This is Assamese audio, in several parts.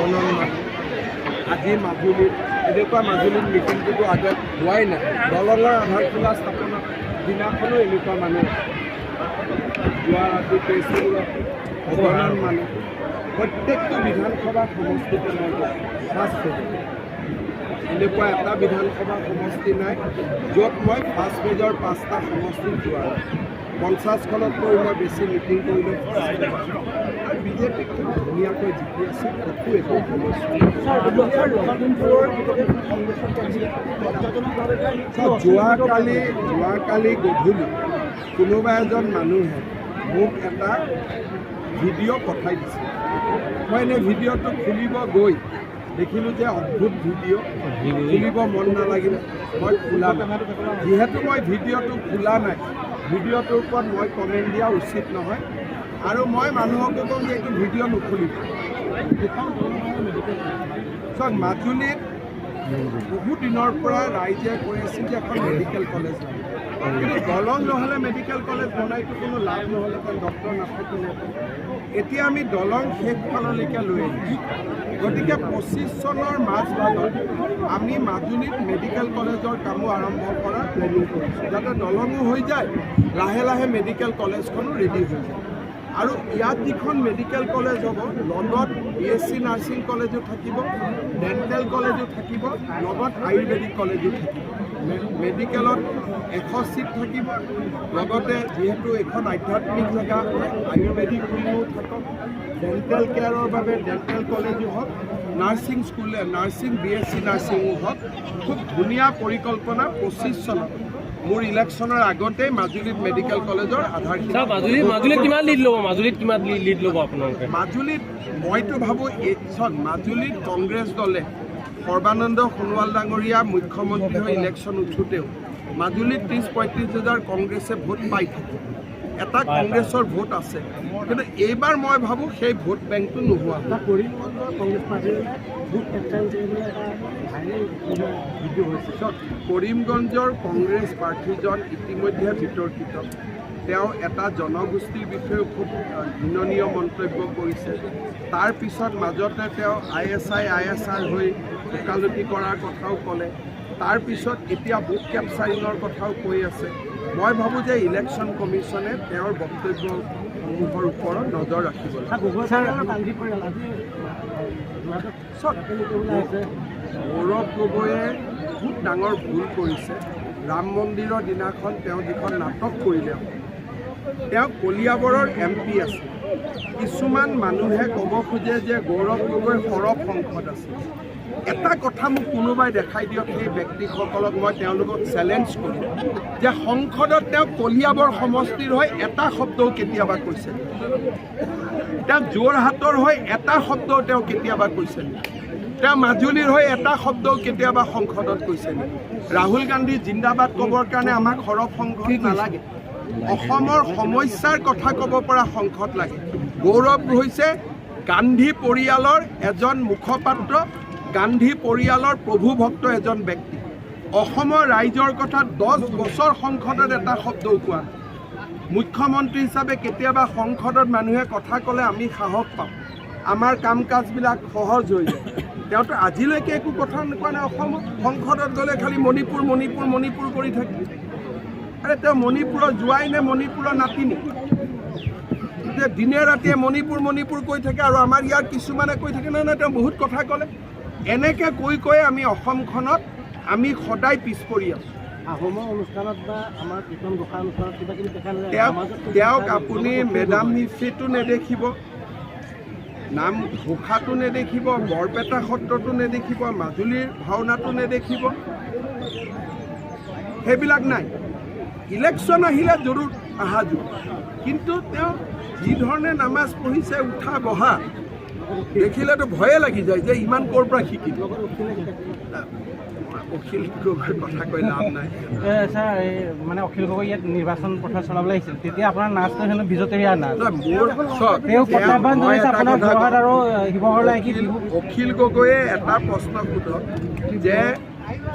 অগণন মানুহ আজি মাজুলীত এনেকুৱা মাজুলীত মিটিংটোতো আগত হোৱাই নাই। দলঙৰ আধাৰশিলা স্থাপনৰ দিনাখনো এনেকুৱা মানুহ যোৱা ৰাতি তেজপুৰত অগণন মানুহ প্ৰত্যেকটো বিধানসভা সমষ্টিতে মই ফাৰ্ষ্ট পেজত এনেকুৱা এটা বিধানসভা সমষ্টি নাই য'ত মই ফাৰ্ষ্ট পেজৰ 5টা সমষ্টিত যোৱা 50খনতকৈ মই বেছি মিটিং কৰিলোঁ আৰু বিজেপিক খুব ধুনীয়াকৈ জিকি আছে। একো একো যোৱাকালি গধূলি কোনোবা এজন মানুহে মোক এটা ভিডিঅ' পঠাই দিছে। মই এনেই ভিডিঅ'টো খুলিব গৈ দেখিলোঁ যে অদ্ভুত ভিডিঅ' খুলিব মন নালাগিলে মই খোলা নাই। যিহেতু মই ভিডিঅ'টো খোলা নাই ভিডিঅ'টোৰ ওপৰত মই কমেণ্ট দিয়া উচিত নহয় আৰু মই মানুহকো কওঁ যে এইটো ভিডিঅ' নুখুলিব। চাওক মাজুলীত বহু দিনৰ পৰা ৰাইজে কৈ আছিল যে এখন মেডিকেল কলেজ লাগে, কিন্তু দলং নহ'লে মেডিকেল কলেজ বনাইতো কোনো লাভ নহ'লে কাৰণ ডক্টৰ নাথাকিলে। এতিয়া আমি দলং শেষফাললৈকে লৈ আহিছোঁ। গতিকে 25 চনৰ মাজভাগত আমি মাজুলীত মেডিকেল কলেজৰ কামো আৰম্ভ কৰাৰ প্লেনিং কৰিছোঁ, যাতে দলঙো হৈ যায়, লাহে লাহে মেডিকেল কলেজখনো ৰেডি হৈ যায়। আৰু ইয়াত যিখন মেডিকেল কলেজ হ'ব লগত BSc নাৰ্ছিং কলেজো থাকিব, ডেণ্টেল কলেজো থাকিব, লগত আয়ুৰ্বেদিক কলেজো থাকিব। মেডিকেলত 100 চিট থাকিব, লগতে যিহেতু এখন আধ্যাত্মিক জেগা আয়ুৰ্বেদিক উইঙো থাকক, ডেণ্টেল কেয়াৰৰ বাবে ডেণ্টেল কলেজো হওক, নাৰ্ছিং স্কুলে নাৰ্ছিং BSc নাৰ্ছিঙো হওক। খুব ধুনীয়া পৰিকল্পনা 25 চনত মোৰ ইলেকশ্যনৰ আগতেই মাজুলীত মেডিকেল কলেজৰ আধাৰশিলা। মাজুলীত কিমান লিড ল'ব? মাজুলীত কিমান লিড ল'ব আপোনালোকে? মাজুলীত মইতো ভাবোঁ মাজুলীত কংগ্ৰেছ দলে সৰ্বানন্দ সোণোৱাল ডাঙৰীয়া মুখ্যমন্ত্ৰী হৈ ইলেকশ্যন উঠোঁতেও মাজুলীত 30-35 হাজাৰ কংগ্ৰেছে ভোট পাই থাকে। এটা কংগ্ৰেছৰ ভোট আছে, কিন্তু এইবাৰ মই ভাবোঁ সেই ভোট বেংকটো নোহোৱা। কৰিমগঞ্জৰ কংগ্ৰেছ প্ৰাৰ্থীজন ইতিমধ্যে বিতৰ্কিত। তেওঁ এটা জনগোষ্ঠীৰ বিষয়েও খুব ঘৃণনীয় মন্তব্য কৰিছে। তাৰ পিছত মাজতে তেওঁ ISR হৈ ওকালতি কৰাৰ কথাও ক'লে। তাৰপিছত এতিয়া বুক কেপচাৰিঙৰ কথাও কৈ আছে। মই ভাবোঁ যে ইলেকশ্যন কমিশ্যনে তেওঁৰ বক্তব্যসমূহৰ ওপৰত নজৰ ৰাখিব লাগে। গৌৰৱ গগৈয়ে খুব ডাঙৰ ভুল কৰিছে। ৰাম মন্দিৰৰ দিনাখন তেওঁ যিখন নাটক কৰিলে, তেওঁ কলিয়াবৰৰ MP আছে। কিছুমান মানুহে ক'ব খোজে যে গৌৰৱ গগৈ সৰব সংসদ আছে। এটা কথা মোক কোনোবাই দেখাই দিয়ক, সেই ব্যক্তিসকলক মই তেওঁলোকক চেলেঞ্জ কৰিম যে সংসদত তেওঁ কলিয়াবৰ সমষ্টিৰ হৈ এটা শব্দও কেতিয়াবা কৈছে? তেওঁ যোৰহাটৰ হৈ এটা শব্দও তেওঁ কেতিয়াবা কৈছে? তেওঁ মাজুলীৰ হৈ এটা শব্দও কেতিয়াবা সংসদত কৈছে? ৰাহুল গান্ধী জিন্দাবাদ ক'বৰ কাৰণে আমাক সৰব সংসদ নালাগে, অসমৰ সমস্যাৰ কথা ক'ব পৰা সংসদ লাগে। গৌৰৱ হৈছে গান্ধী পৰিয়ালৰ এজন মুখপাত্ৰ, গান্ধী পৰিয়ালৰ প্ৰভুভক্ত এজন ব্যক্তি। অসমৰ ৰাইজৰ কথা 10 বছৰ সংসদত এটা শব্দও কোৱা। মুখ্যমন্ত্ৰী হিচাপে কেতিয়াবা সংসদত মানুহে কথা ক'লে আমি সাহস পাওঁ, আমাৰ কাম কাজবিলাক সহজ হৈ যায়। তেওঁতো আজিলৈকে একো কথা নোকোৱা নাই। অসমত সংসদত গ'লে খালি মণিপুৰ মণিপুৰ মণিপুৰ কৰি থাকে। আৰে তেওঁ মণিপুৰত যোৱাই নে মণিপুৰৰ নাতিনি? যে দিনে ৰাতিয়ে মণিপুৰ মণিপুৰ কৈ থাকে আৰু আমাৰ ইয়াৰ কিছুমানে কৈ থাকে নাই নাই তেওঁ বহুত কথা ক'লে। এনেকৈ কৈ আমি অসমখনত আমি সদায় পিছ পৰি আছোঁ। আহোমৰ অনুষ্ঠানত বা আমাৰ কীৰ্তন ঘোষা অনুষ্ঠানত কিবা কিবি দেখা নাযায়। তেওঁক আপুনি মেডাম মিফিটো নেদেখিব, নাম ঘোষাটো নেদেখিব, বৰপেটা সত্ৰটো নেদেখিব, মাজুলীৰ ভাওনাটো নেদেখিব, সেইবিলাক নাই। ইলেকশ্যন আহিলে জৰুৰ অহা যোৱা, কিন্তু তেওঁ যি ধৰণে নামাজ পঢ়িছে উঠা বহা দেখিলেতো ভয়ে লাগি যায় যে ইমান ক'ৰ পৰা শিকিব। অখিল গগৈৰ কথা কৈ লাভ নাই। ছাৰ মানে অখিল গগৈ ইয়াত নিৰ্বাচন প্ৰচাৰ চলাবলৈ আহিছিল, তেতিয়া আপোনাৰ নাচটো হেনো বিজতেৰীয়া নাচ। অখিল গগৈয়ে এটা প্ৰশ্ন সোধক যে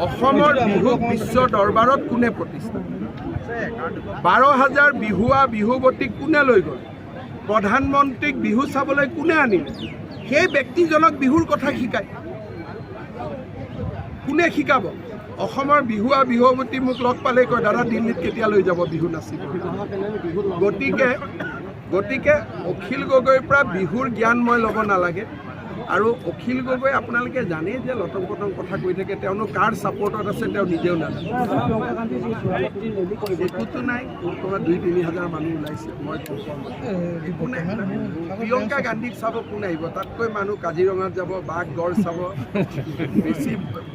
অসমৰ বিহুক বিশ্ব দৰবাৰত কোনে প্ৰতিষ্ঠা? 12,000 বিহুৱতীক কোনে লৈ গ'ল? প্ৰধানমন্ত্ৰীক বিহু চাবলৈ কোনে আনিলে? সেই ব্যক্তিজনক বিহুৰ কথা শিকায়। কোনে শিকাব? অসমৰ বিহুৱা বিহুৱতী মোক লগ পালে কয় দাদা দিল্লীত কেতিয়া লৈ যাব বিহু নাচিব। গতিকে অখিল গগৈৰ পৰা বিহুৰ জ্ঞান মই ল'ব নালাগে। আৰু অখিল গগৈ আপোনালোকে জানেই যে লটং পটং কথা কৈ থাকে, তেওঁনো কাৰ ছাপৰ্টত আছে তেওঁ নিজেও নাজানে। একোতো নাই, ক'ৰবাত 2-3 হাজাৰ মানুহ ওলাইছে, মই একো নাই। প্ৰিয়ংকা গান্ধীক চাব কোন আহিব? তাতকৈ মানুহ কাজিৰঙাত যাব, বাঘ গড় চাব।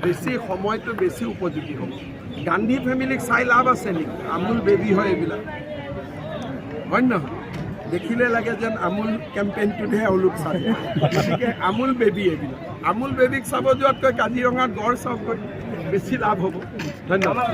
বেছি সময়টো বেছি উপযোগী হ'ব। গান্ধী ফেমিলিক চাই লাভ আছে নেকি? আমুল বেবী হয় এইবিলাক, হয় নহয়? দেখিলে লাগে যেন আমুল কেম্পেইনটোতহে এওঁলোক চাব। গতিকে আমুল বেবী এইবিলাক, আমুল বেবীক চাব যোৱাতকৈ কাজিৰঙাত গড় চাওকগৈ, বেছি লাভ হ'ব। ধন্যবাদ।